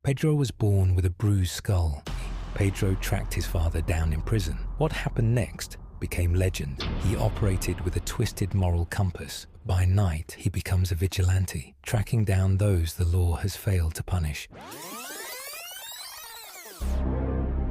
Pedro was born with a bruised skull. Pedro tracked his father down in prison. What happened next became legend. He operated with a twisted moral compass. By night, he becomes a vigilante, tracking down those the law has failed to punish.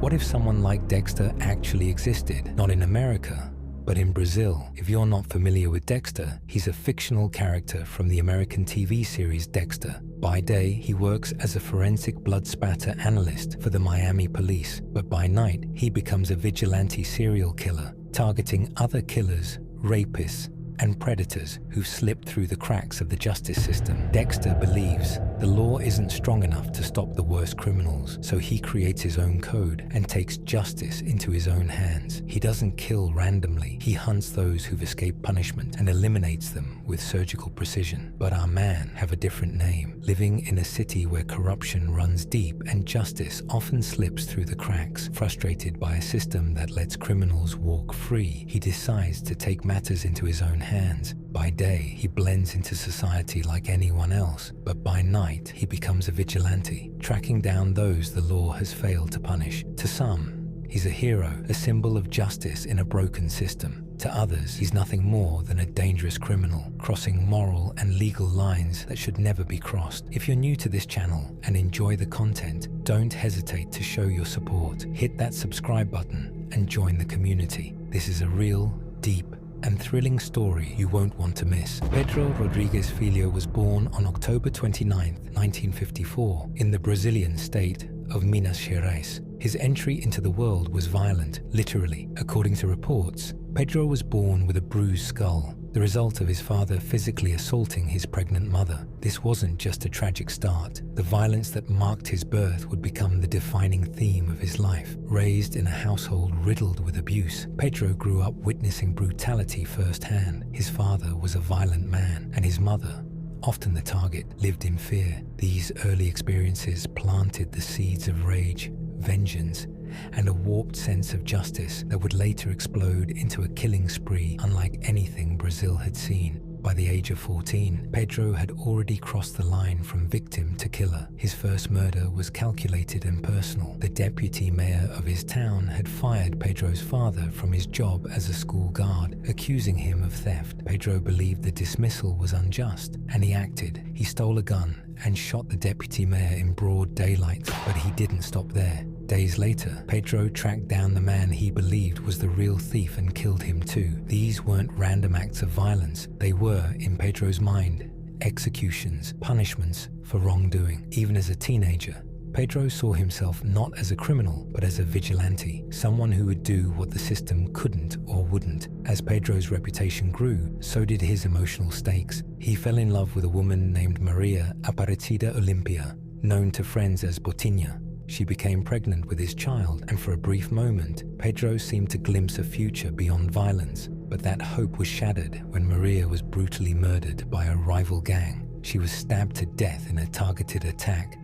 What if someone like Dexter actually existed? Not in America, but in Brazil. If you're not familiar with Dexter, he's a fictional character from the American TV series Dexter. By day, he works as a forensic blood spatter analyst for the Miami police, but by night, he becomes a vigilante serial killer, targeting other killers, rapists, and predators who've slipped through the cracks of the justice system. Dexter believes the law isn't strong enough to stop the worst criminals, so he creates his own code and takes justice into his own hands. He doesn't kill randomly. He hunts those who've escaped punishment and eliminates them with surgical precision. But our man have a different name. Living in a city where corruption runs deep and justice often slips through the cracks, frustrated by a system that lets criminals walk free, he decides to take matters into his own hands. By day, he blends into society like anyone else, but by night, he becomes a vigilante, tracking down those the law has failed to punish. To some, he's a hero, a symbol of justice in a broken system. To others, he's nothing more than a dangerous criminal, crossing moral and legal lines that should never be crossed. If you're new to this channel and enjoy the content, don't hesitate to show your support. Hit that subscribe button and join the community. This is a real, deep, and thrilling story you won't want to miss. Pedro Rodrigues Filho was born on October 29, 1954, in the Brazilian state of Minas Gerais. His entry into the world was violent, literally. According to reports, Pedro was born with a bruised skull, the result of his father physically assaulting his pregnant mother. This wasn't just a tragic start. The violence that marked his birth would become the defining theme of his life. Raised in a household riddled with abuse, Pedro grew up witnessing brutality firsthand. His father was a violent man, and his mother, often the target, lived in fear. These early experiences planted the seeds of rage, vengeance, and a warped sense of justice that would later explode into a killing spree unlike anything Brazil had seen. By the age of 14, Pedro had already crossed the line from victim to killer. His first murder was calculated and personal. The deputy mayor of his town had fired Pedro's father from his job as a school guard, accusing him of theft. Pedro believed the dismissal was unjust, and he acted. He stole a gun and shot the deputy mayor in broad daylight, but he didn't stop there. Days later, Pedro tracked down the man he believed was the real thief and killed him too. These weren't random acts of violence. They were, in Pedro's mind, executions, punishments for wrongdoing. Even as a teenager, Pedro saw himself not as a criminal, but as a vigilante, someone who would do what the system couldn't or wouldn't. As Pedro's reputation grew, so did his emotional stakes. He fell in love with a woman named Maria Aparecida Olympia, known to friends as Botinha. She became pregnant with his child, and for a brief moment, Pedro seemed to glimpse a future beyond violence. But that hope was shattered when Maria was brutally murdered by a rival gang. She was stabbed to death in a targeted attack.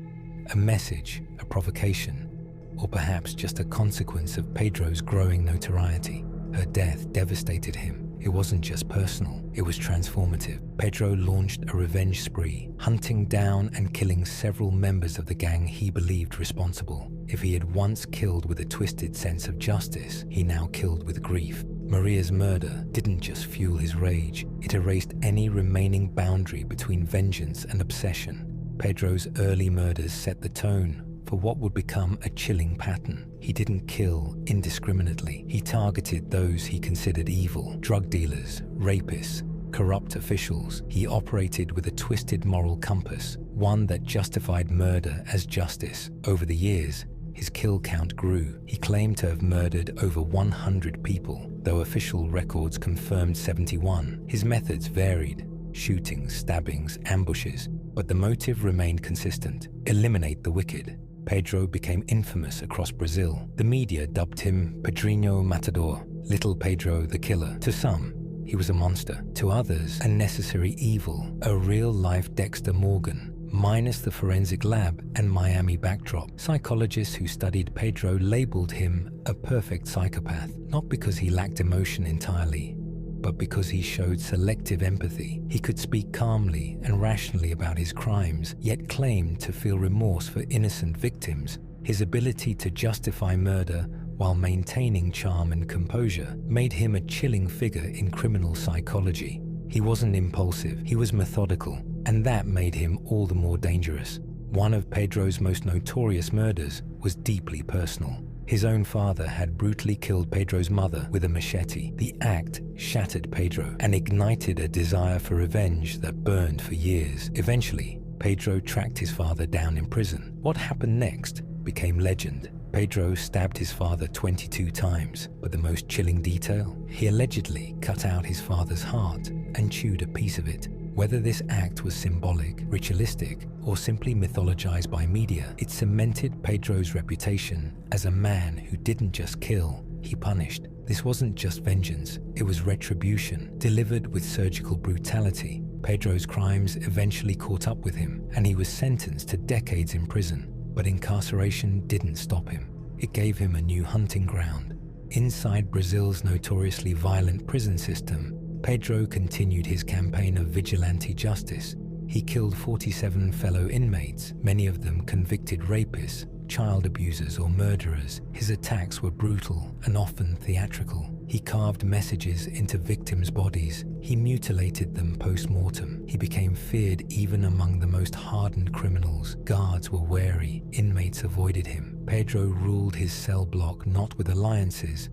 A message, a provocation, or perhaps just a consequence of Pedro's growing notoriety. Her death devastated him. It wasn't just personal, it was transformative. Pedro launched a revenge spree, hunting down and killing several members of the gang he believed responsible. If he had once killed with a twisted sense of justice, he now killed with grief. Maria's murder didn't just fuel his rage, it erased any remaining boundary between vengeance and obsession. Pedro's early murders set the tone for what would become a chilling pattern. He didn't kill indiscriminately. He targeted those he considered evil: drug dealers, rapists, corrupt officials. He operated with a twisted moral compass, one that justified murder as justice. Over the years, his kill count grew. He claimed to have murdered over 100 people, though official records confirmed 71. His methods varied: shootings, stabbings, ambushes, but the motive remained consistent: eliminate the wicked. Pedro became infamous across Brazil. The media dubbed him Pedro El Matador, Little Pedro the Killer. To some, he was a monster. To others, a necessary evil, a real-life Dexter Morgan, minus the forensic lab and Miami backdrop. Psychologists who studied Pedro labeled him a perfect psychopath, not because he lacked emotion entirely, But because he showed selective empathy, he could speak calmly and rationally about his crimes, yet claimed to feel remorse for innocent victims. His ability to justify murder while maintaining charm and composure made him a chilling figure in criminal psychology. He wasn't impulsive, he was methodical, and that made him all the more dangerous. One of Pedro's most notorious murders was deeply personal. His own father had brutally killed Pedro's mother with a machete. The act shattered Pedro and ignited a desire for revenge that burned for years. Eventually, Pedro tracked his father down in prison. What happened next became legend. Pedro stabbed his father 22 times, but the most chilling detail? He allegedly cut out his father's heart and chewed a piece of it. Whether this act was symbolic, ritualistic, or simply mythologized by media, it cemented Pedro's reputation as a man who didn't just kill, he punished. This wasn't just vengeance, it was retribution, delivered with surgical brutality. Pedro's crimes eventually caught up with him, and he was sentenced to decades in prison. But incarceration didn't stop him. It gave him a new hunting ground. Inside Brazil's notoriously violent prison system, Pedro continued his campaign of vigilante justice. He killed 47 fellow inmates, many of them convicted rapists, child abusers, or murderers. His attacks were brutal and often theatrical. He carved messages into victims' bodies. He mutilated them post-mortem. He became feared even among the most hardened criminals. Guards were wary. Inmates avoided him. Pedro ruled his cell block not with alliances,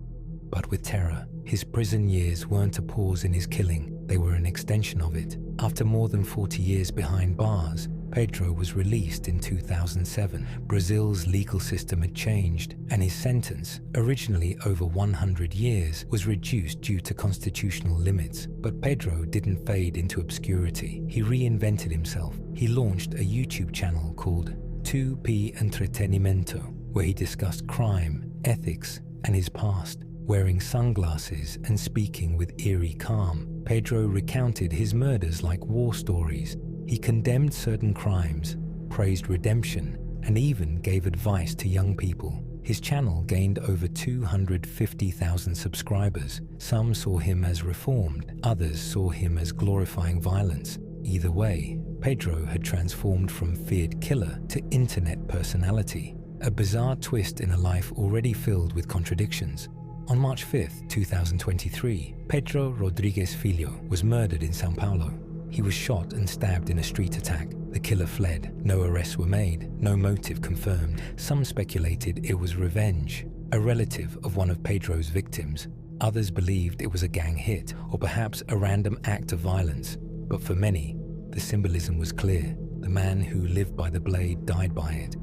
but with terror. His prison years weren't a pause in his killing, they were an extension of it. After more than 40 years behind bars, Pedro was released in 2007. Brazil's legal system had changed, and his sentence, originally over 100 years, was reduced due to constitutional limits. But Pedro didn't fade into obscurity. He reinvented himself. He launched a YouTube channel called 2P Entretenimento, where he discussed crime, ethics, and his past. Wearing sunglasses and speaking with eerie calm, Pedro recounted his murders like war stories. He condemned certain crimes, praised redemption, and even gave advice to young people. His channel gained over 250,000 subscribers. Some saw him as reformed, others saw him as glorifying violence. Either way, Pedro had transformed from feared killer to internet personality, a bizarre twist in a life already filled with contradictions. On March 5, 2023, Pedro Rodrigues Filho was murdered in São Paulo. He was shot and stabbed in a street attack. The killer fled. No arrests were made, no motive confirmed. Some speculated it was revenge, a relative of one of Pedro's victims. Others believed it was a gang hit, or perhaps a random act of violence. But for many, the symbolism was clear. The man who lived by the blade died by it.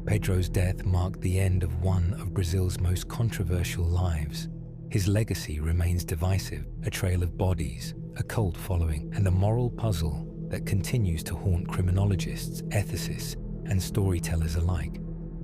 Pedro's death marked the end of one of Brazil's most controversial lives. His legacy remains divisive, a trail of bodies, a cult following, and a moral puzzle that continues to haunt criminologists, ethicists, and storytellers alike.